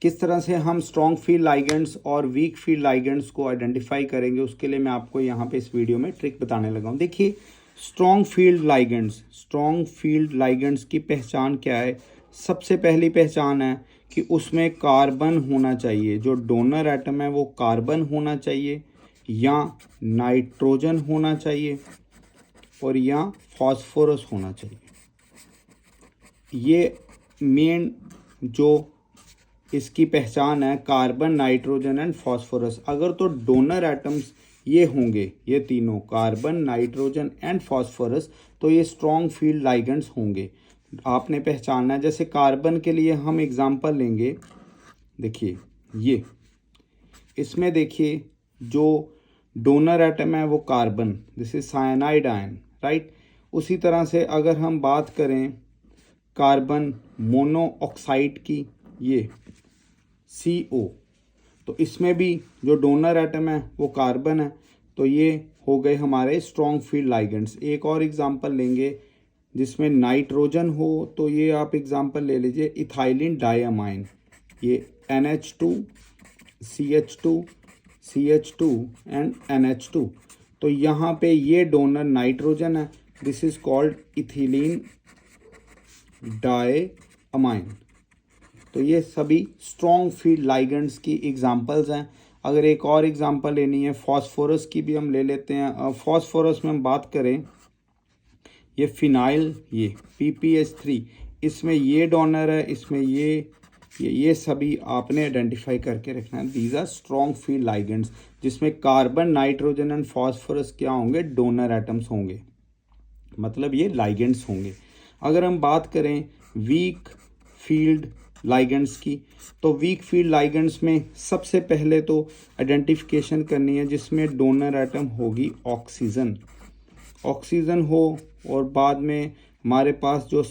किस तरह से हम स्ट्रॉन्ग फील्ड लाइगेंड्स और वीक फील्ड लाइगेंड्स को आइडेंटिफाई करेंगे, उसके लिए मैं आपको यहाँ पे इस वीडियो में ट्रिक बताने लगा हूँ। देखिए, स्ट्रॉन्ग फील्ड लाइगेंड्स की पहचान क्या है? सबसे पहली पहचान है कि उसमें कार्बन होना चाहिए, जो डोनर एटम है वो कार्बन होना चाहिए या नाइट्रोजन होना चाहिए और या फॉस्फोरस होना चाहिए। ये मेन जो इसकी पहचान है, कार्बन, नाइट्रोजन एंड फॉस्फोरस। अगर तो डोनर एटम्स ये होंगे, ये तीनों कार्बन, नाइट्रोजन एंड फॉस्फोरस, तो ये स्ट्रॉन्ग फील्ड लाइगेंड्स होंगे। आपने पहचानना है। जैसे कार्बन के लिए हम एग्जांपल लेंगे, देखिए ये, इसमें देखिए जो डोनर एटम है वो carbon, this is cyanide ion, right. उसी तरह से अगर हम बात करें कार्बन मोनोऑक्साइड की, ये CO, तो इसमें भी जो डोनर एटम है वो कार्बन है, तो ये हो गए हमारे स्ट्रॉन्ग फील्ड लाइगेंड्स। एक और एग्जांपल लेंगे जिसमें नाइट्रोजन हो, तो ये आप एग्जांपल ले लीजिए इथाइलिन डायमाइन, ये NH2 CH2 CH2 and NH2, तो यहाँ पे ये डोनर नाइट्रोजन है, this is called ethylene diamine. तो ये सभी स्ट्रॉन्ग फील्ड लाइगेंड्स की एग्जांपल्स हैं। अगर एक और एग्जांपल लेनी है फॉस्फोरस की भी हम ले लेते हैं। फॉस्फोरस में हम बात करें, ये फिनाइल, ये PPH3, इसमें ये डोनर है, इसमें ये सभी आपने आइडेंटिफाई करके रखना है। These are strong field ligands, जिसमें कार्बन, नाइट्रोजन एंड फॉस्फोरस क्या होंगे? डोनर एटम्स होंगे, मतलब ये लाइगेंड्स होंगे। अगर हम बात करें वीक फील्ड लाइगेंड्स की, तो वीक फील्ड लाइगेंड्स में सबसे पहले तो आइडेंटिफिकेशन करनी है जिसमें डोनर एटम होगी ऑक्सीजन हो, और बाद में हमारे पास जो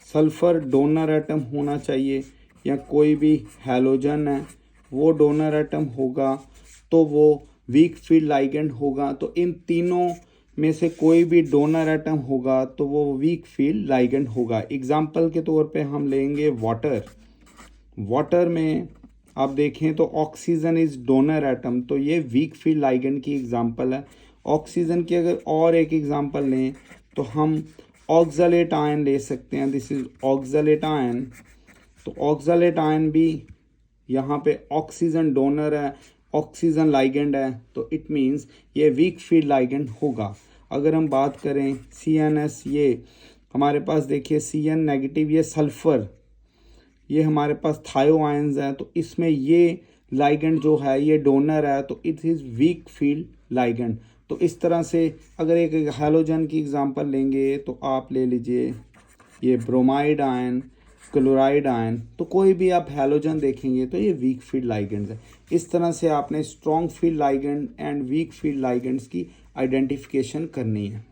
सल्फर डोनर एटम होना चाहिए, या कोई भी हैलोजन है वो डोनर एटम होगा, तो वो वीक फील्ड लाइगेंड होगा। तो इन तीनों में से कोई भी डोनर एटम होगा तो वो वीक फील्ड लाइगेंड होगा। एग्जाम्पल के तौर पे हम लेंगे वाटर में आप देखें तो ऑक्सीजन इज डोनर एटम, तो ये वीक फील्ड लाइगेंड की एग्जाम्पल है। ऑक्सीजन की अगर और एक एग्जाम्पल लें तो हम ऑक्सलेट आयन ले सकते हैं, दिस इज ऑक्सलेट आयन। तो ऑक्सलेट आयन भी यहाँ पे ऑक्सीजन डोनर है, ऑक्सीजन लाइगेंड है, तो इट मीन्स ये वीक फील्ड लाइगेंड होगा। अगर हम बात करें CNS, ये हमारे पास देखिए CN नेगेटिव, ये सल्फर, ये हमारे पास थायो आयंस है, तो इसमें ये लाइगेंड जो है ये डोनर है, तो it is weak field ligand. तो इस तरह से अगर एक हैलोजन की एग्जांपल लेंगे तो आप ले लीजिए ये ब्रोमाइड आयन, क्लोराइड आयन, तो कोई भी आप हैलोजन देखेंगे तो ये वीक फील्ड लाइगेंड्स है। इस तरह से आपने strong field ligand and weak field ligands की आइडेंटिफिकेशन करनी है।